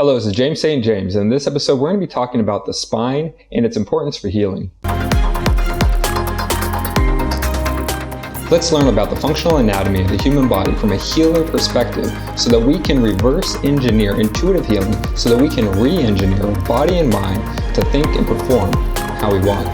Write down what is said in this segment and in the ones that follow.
Hello, this is James St. James, and in this episode we're going to be talking about the spine and its importance for healing. Let's learn about the functional anatomy of the human body from a healer perspective so that we can reverse engineer intuitive healing so that we can re-engineer our body and mind to think and perform how we want.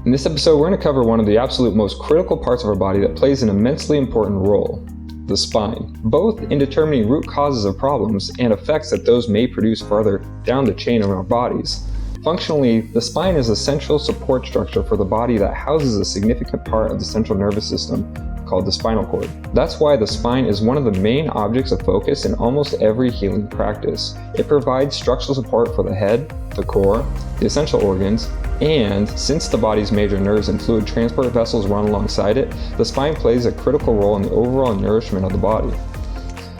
In this episode, we're going to cover one of the absolute most critical parts of our body that plays an immensely important role, the spine, both in determining root causes of problems and effects that those may produce farther down the chain of our bodies. Functionally, the spine is a central support structure for the body that houses a significant part of the central nervous system called the spinal cord. That's why the spine is one of the main objects of focus in almost every healing practice. It provides structural support for the head, the core, the essential organs, and since the body's major nerves and fluid transport vessels run alongside it, the spine plays a critical role in the overall nourishment of the body.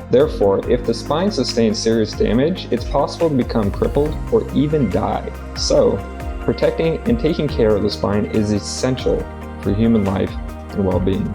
Therefore, if the spine sustains serious damage, it's possible to become crippled or even die. So, protecting and taking care of the spine is essential for human life and well-being.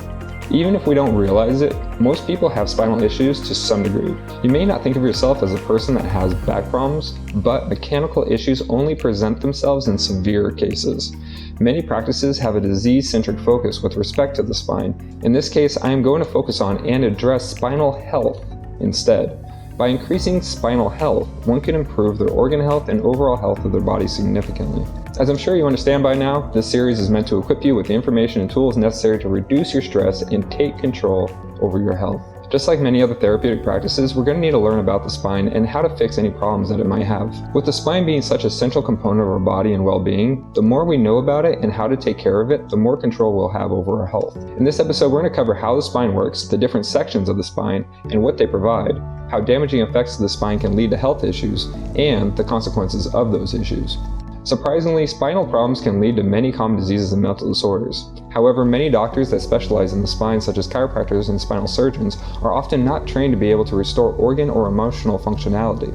Even if we don't realize it, most people have spinal issues to some degree. You may not think of yourself as a person that has back problems, but mechanical issues only present themselves in severe cases. Many practices have a disease-centric focus with respect to the spine. In this case, I am going to focus on and address spinal health instead. By increasing spinal health, one can improve their organ health and overall health of their body significantly. As I'm sure you understand by now, this series is meant to equip you with the information and tools necessary to reduce your stress and take control over your health. Just like many other therapeutic practices, we're going to need to learn about the spine and how to fix any problems that it might have. With the spine being such a central component of our body and well-being, the more we know about it and how to take care of it, the more control we'll have over our health. In this episode, we're going to cover how the spine works, the different sections of the spine, and what they provide, how damaging effects of the spine can lead to health issues, and the consequences of those issues. Surprisingly, spinal problems can lead to many common diseases and mental disorders. However, many doctors that specialize in the spine, such as chiropractors and spinal surgeons, are often not trained to be able to restore organ or emotional functionality.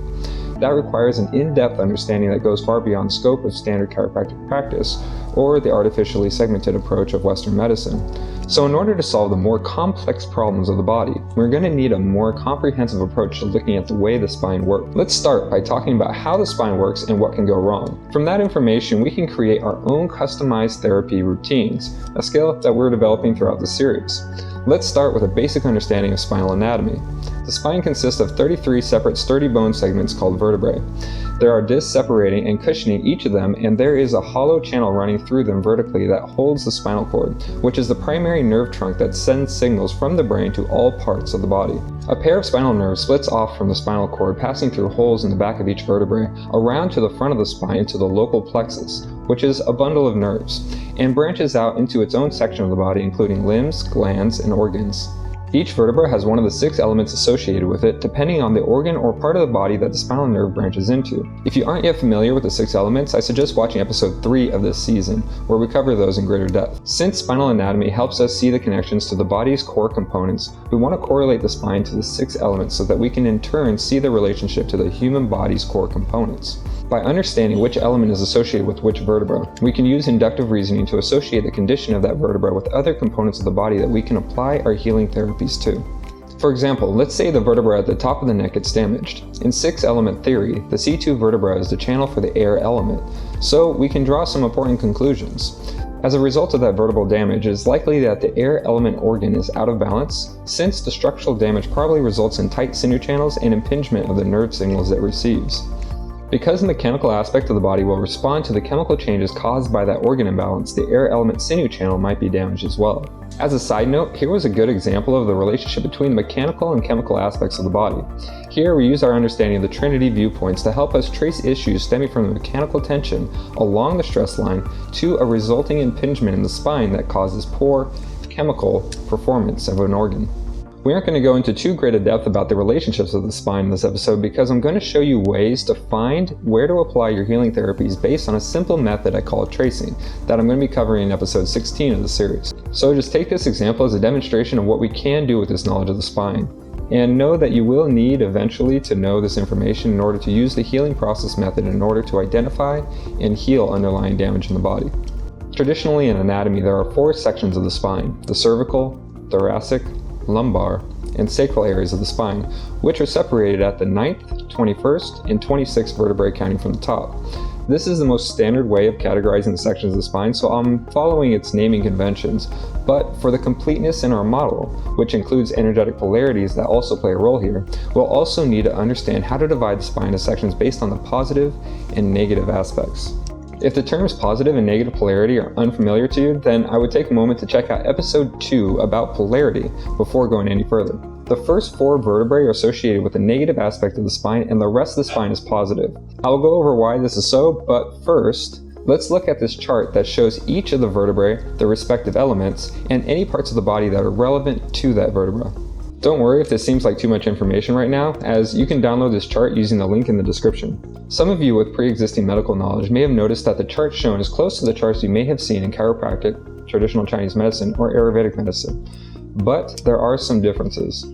That requires an in-depth understanding that goes far beyond the scope of standard chiropractic practice or the artificially segmented approach of Western medicine. So in order to solve the more complex problems of the body, we're going to need a more comprehensive approach to looking at the way the spine works. Let's start by talking about how the spine works and what can go wrong. From that information, we can create our own customized therapy routines, a skill that we're developing throughout the series. Let's start with a basic understanding of spinal anatomy. The spine consists of 33 separate sturdy bone segments called vertebrae. There are discs separating and cushioning each of them, and there is a hollow channel running through them vertically that holds the spinal cord, which is the primary nerve trunk that sends signals from the brain to all parts of the body. A pair of spinal nerves splits off from the spinal cord, passing through holes in the back of each vertebrae, around to the front of the spine to the local plexus, which is a bundle of nerves, and branches out into its own section of the body, including limbs, glands, and organs. Each vertebra has one of the 6 elements associated with it, depending on the organ or part of the body that the spinal nerve branches into. If you aren't yet familiar with the 6 elements, I suggest watching episode 3 of this season, where we cover those in greater depth. Since spinal anatomy helps us see the connections to the body's core components, we want to correlate the spine to the 6 elements so that we can in turn see the relationship to the human body's core components. By understanding which element is associated with which vertebra, we can use inductive reasoning to associate the condition of that vertebra with other components of the body that we can apply our healing therapies to. For example, let's say the vertebra at the top of the neck gets damaged. In 6-element theory, the C2 vertebra is the channel for the air element, so we can draw some important conclusions. As a result of that vertebral damage, it is likely that the air element organ is out of balance, since the structural damage probably results in tight sinew channels and impingement of the nerve signals it receives. Because the mechanical aspect of the body will respond to the chemical changes caused by that organ imbalance, the air element sinew channel might be damaged as well. As a side note, here was a good example of the relationship between the mechanical and chemical aspects of the body. Here we use our understanding of the Trinity viewpoints to help us trace issues stemming from the mechanical tension along the stress line to a resulting impingement in the spine that causes poor chemical performance of an organ. We aren't going to go into too great a depth about the relationships of the spine in this episode because I'm going to show you ways to find where to apply your healing therapies based on a simple method I call tracing that I'm going to be covering in episode 16 of the series. So just take this example as a demonstration of what we can do with this knowledge of the spine. And know that you will need eventually to know this information in order to use the healing process method in order to identify and heal underlying damage in the body. Traditionally in anatomy, there are 4 sections of the spine: the cervical, thoracic, lumbar, and sacral areas of the spine, which are separated at the 9th, 21st, and 26th vertebrae counting from the top. This is the most standard way of categorizing the sections of the spine, so I'm following its naming conventions. But for the completeness in our model, which includes energetic polarities that also play a role here, we'll also need to understand how to divide the spine into sections based on the positive and negative aspects. If the terms positive and negative polarity are unfamiliar to you, then I would take a moment to check out episode 2 about polarity before going any further. The first 4 vertebrae are associated with a negative aspect of the spine, and the rest of the spine is positive. I'll go over why this is so, but first, let's look at this chart that shows each of the vertebrae, their respective elements, and any parts of the body that are relevant to that vertebra. Don't worry if this seems like too much information right now, as you can download this chart using the link in the description. Some of you with pre-existing medical knowledge may have noticed that the chart shown is close to the charts you may have seen in chiropractic, traditional Chinese medicine, or Ayurvedic medicine. But there are some differences.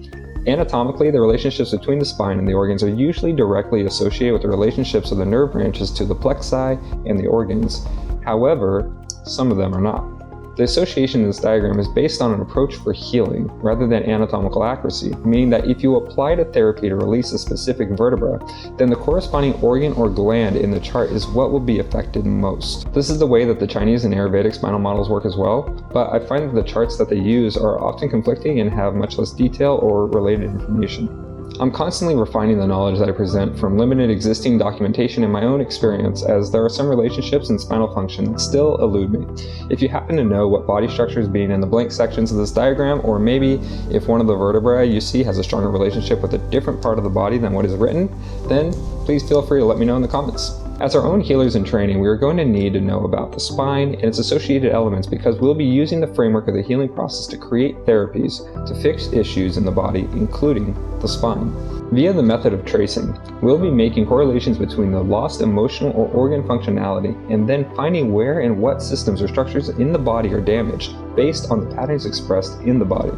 Anatomically, the relationships between the spine and the organs are usually directly associated with the relationships of the nerve branches to the plexi and the organs. However, some of them are not. The association in this diagram is based on an approach for healing rather than anatomical accuracy, meaning that if you applied a therapy to release a specific vertebra, then the corresponding organ or gland in the chart is what will be affected most. This is the way that the Chinese and Ayurvedic spinal models work as well, but I find that the charts that they use are often conflicting and have much less detail or related information. I'm constantly refining the knowledge that I present from limited existing documentation and my own experience, as there are some relationships in spinal function that still elude me. If you happen to know what body structure is being in the blank sections of this diagram, or maybe if one of the vertebrae you see has a stronger relationship with a different part of the body than what is written, then please feel free to let me know in the comments. As our own healers in training, we are going to need to know about the spine and its associated elements, because we'll be using the framework of the healing process to create therapies to fix issues in the body, including the spine. Via the method of tracing, we'll be making correlations between the lost emotional or organ functionality, and then finding where and what systems or structures in the body are damaged based on the patterns expressed in the body.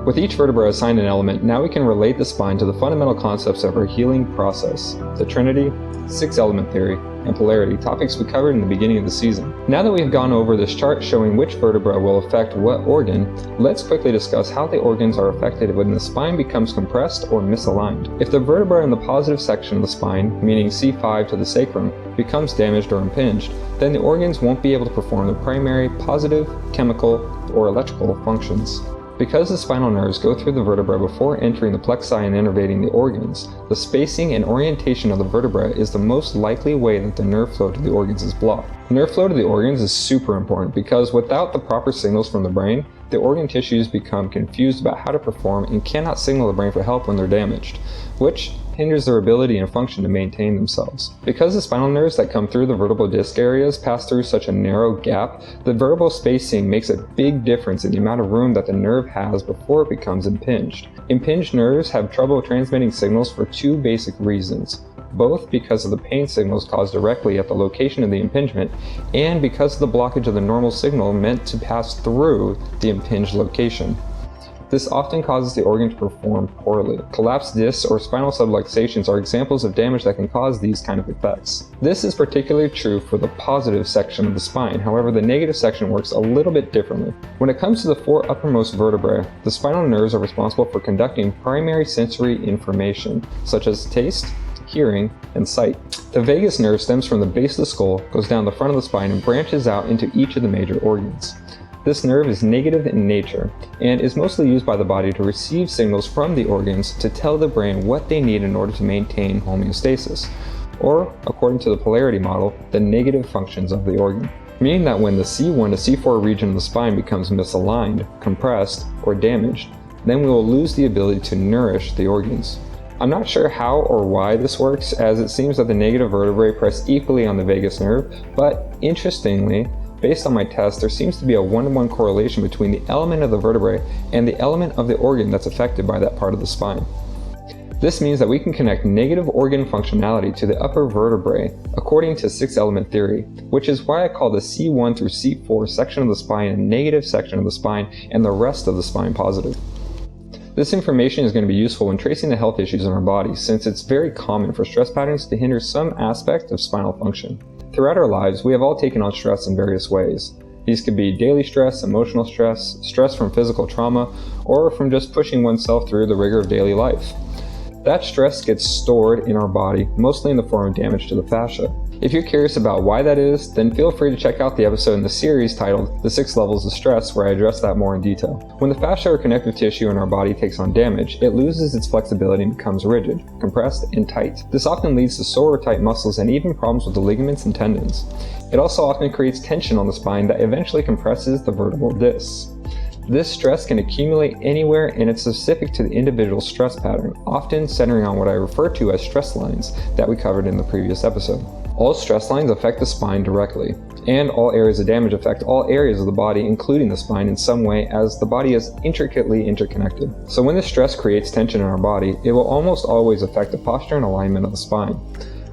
With each vertebra assigned an element, now we can relate the spine to the fundamental concepts of our healing process: the Trinity, 6-element theory, and polarity, topics we covered in the beginning of the season. Now that we've gone over this chart showing which vertebra will affect what organ, let's quickly discuss how the organs are affected when the spine becomes compressed or misaligned. If the vertebra in the positive section of the spine, meaning C5 to the sacrum, becomes damaged or impinged, then the organs won't be able to perform their primary positive, chemical, or electrical functions. Because the spinal nerves go through the vertebra before entering the plexi and innervating the organs, the spacing and orientation of the vertebra is the most likely way that the nerve flow to the organs is blocked. Nerve flow to the organs is super important, because without the proper signals from the brain, the organ tissues become confused about how to perform and cannot signal the brain for help when they're damaged, which hinders their ability and function to maintain themselves. Because the spinal nerves that come through the vertebral disc areas pass through such a narrow gap, the vertebral spacing makes a big difference in the amount of room that the nerve has before it becomes impinged. Impinged nerves have trouble transmitting signals for 2 basic reasons, both because of the pain signals caused directly at the location of the impingement, and because of the blockage of the normal signal meant to pass through the impinged location. This often causes the organ to perform poorly. Collapsed discs or spinal subluxations are examples of damage that can cause these kind of effects. This is particularly true for the positive section of the spine. However, the negative section works a little bit differently. When it comes to the 4 uppermost vertebrae, the spinal nerves are responsible for conducting primary sensory information, such as taste, hearing, and sight. The vagus nerve stems from the base of the skull, goes down the front of the spine, and branches out into each of the major organs. This nerve is negative in nature and is mostly used by the body to receive signals from the organs to tell the brain what they need in order to maintain homeostasis, or, according to the polarity model, the negative functions of the organ. Meaning that when the C1 to C4 region of the spine becomes misaligned, compressed, or damaged, then we will lose the ability to nourish the organs. I'm not sure how or why this works, as it seems that the negative vertebrae press equally on the vagus nerve, but interestingly, based on my test, there seems to be a 1-to-1 correlation between the element of the vertebrae and the element of the organ that's affected by that part of the spine. This means that we can connect negative organ functionality to the upper vertebrae according to 6-element theory, which is why I call the C1 through C4 section of the spine a negative section of the spine and the rest of the spine positive. This information is going to be useful when tracing the health issues in our bodies, since it's very common for stress patterns to hinder some aspect of spinal function. Throughout our lives, we have all taken on stress in various ways. These could be daily stress, emotional stress, stress from physical trauma, or from just pushing oneself through the rigor of daily life. That stress gets stored in our body, mostly in the form of damage to the fascia. If you're curious about why that is, then feel free to check out the episode in the series titled The 6 Levels of Stress, where I address that more in detail. When the fascia or connective tissue in our body takes on damage, it loses its flexibility and becomes rigid, compressed, and tight. This often leads to sore or tight muscles and even problems with the ligaments and tendons. It also often creates tension on the spine that eventually compresses the vertebral discs. This stress can accumulate anywhere, and it's specific to the individual stress pattern, often centering on what I refer to as stress lines that we covered in the previous episode. All stress lines affect the spine directly, and all areas of damage affect all areas of the body, including the spine in some way, as the body is intricately interconnected. So when the stress creates tension in our body, it will almost always affect the posture and alignment of the spine.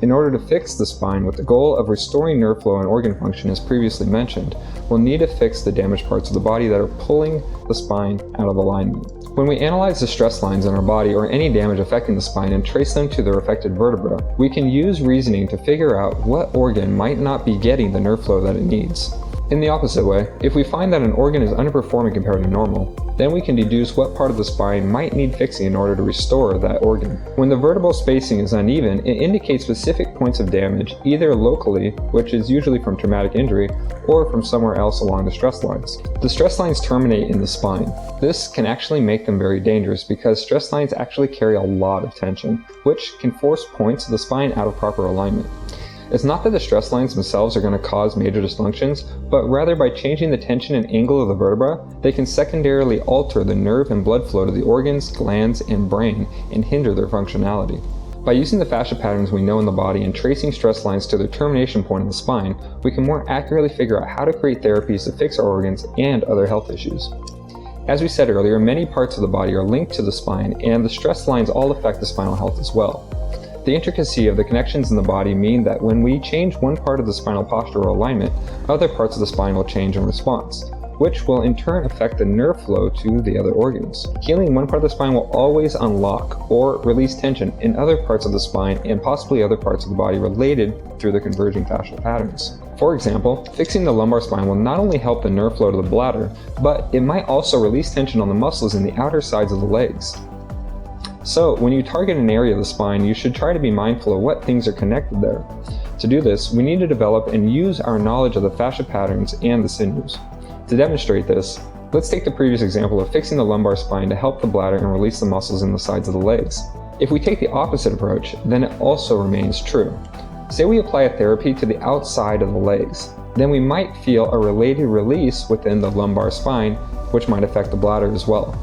In order to fix the spine with the goal of restoring nerve flow and organ function as previously mentioned, we'll need to fix the damaged parts of the body that are pulling the spine out of alignment. When we analyze the stress lines in our body or any damage affecting the spine and trace them to their affected vertebra, we can use reasoning to figure out what organ might not be getting the nerve flow that it needs. In the opposite way, if we find that an organ is underperforming compared to normal, then we can deduce what part of the spine might need fixing in order to restore that organ. When the vertebral spacing is uneven, it indicates specific points of damage, either locally, which is usually from traumatic injury, or from somewhere else along the stress lines. The stress lines terminate in the spine. This can actually make them very dangerous because stress lines actually carry a lot of tension, which can force points of the spine out of proper alignment. It's not that the stress lines themselves are going to cause major dysfunctions, but rather by changing the tension and angle of the vertebra, they can secondarily alter the nerve and blood flow to the organs, glands, and brain and hinder their functionality. By using the fascia patterns we know in the body and tracing stress lines to their termination point in the spine, we can more accurately figure out how to create therapies to fix our organs and other health issues. As we said earlier, many parts of the body are linked to the spine, and the stress lines all affect the spinal health as well. The intricacy of the connections in the body mean that when we change one part of the spinal posture or alignment, other parts of the spine will change in response, which will in turn affect the nerve flow to the other organs. Healing one part of the spine will always unlock or release tension in other parts of the spine and possibly other parts of the body related through the converging fascial patterns. For example, fixing the lumbar spine will not only help the nerve flow to the bladder, but it might also release tension on the muscles in the outer sides of the legs. So, when you target an area of the spine, you should try to be mindful of what things are connected there. To do this, we need to develop and use our knowledge of the fascia patterns and the sinews. To demonstrate this, let's take the previous example of fixing the lumbar spine to help the bladder and release the muscles in the sides of the legs. If we take the opposite approach, then it also remains true. Say we apply a therapy to the outside of the legs, then we might feel a related release within the lumbar spine, which might affect the bladder as well.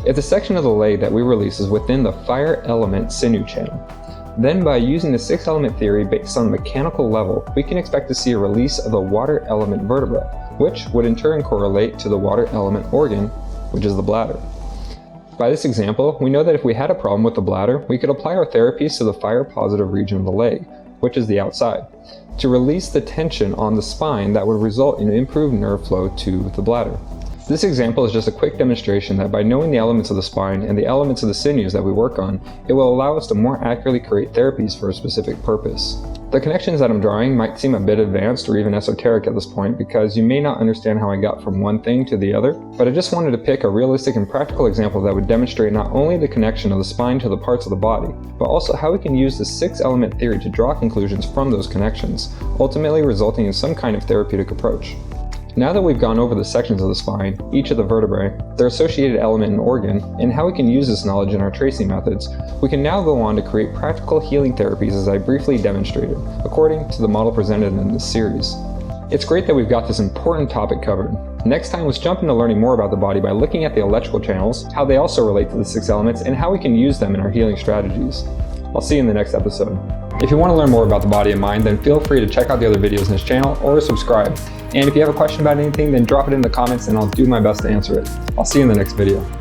If the section of the leg that we release is within the fire element sinew channel, then by using the 6-element theory based on the mechanical level, we can expect to see a release of the water element vertebra, which would in turn correlate to the water element organ, which is the bladder. By this example, we know that if we had a problem with the bladder, we could apply our therapies to the fire positive region of the leg, which is the outside, to release the tension on the spine that would result in improved nerve flow to the bladder. This example is just a quick demonstration that by knowing the elements of the spine and the elements of the sinews that we work on, it will allow us to more accurately create therapies for a specific purpose. The connections that I'm drawing might seem a bit advanced or even esoteric at this point because you may not understand how I got from one thing to the other, but I just wanted to pick a realistic and practical example that would demonstrate not only the connection of the spine to the parts of the body, but also how we can use the 6-element theory to draw conclusions from those connections, ultimately resulting in some kind of therapeutic approach. Now that we've gone over the sections of the spine, each of the vertebrae, their associated element and organ, and how we can use this knowledge in our tracing methods, we can now go on to create practical healing therapies as I briefly demonstrated, according to the model presented in this series. It's great that we've got this important topic covered. Next time, let's jump into learning more about the body by looking at the electrical channels, how they also relate to the 6 elements, and how we can use them in our healing strategies. I'll see you in the next episode. If you want to learn more about the body and mind, then feel free to check out the other videos in this channel or subscribe. And if you have a question about anything, then drop it in the comments and I'll do my best to answer it. I'll see you in the next video.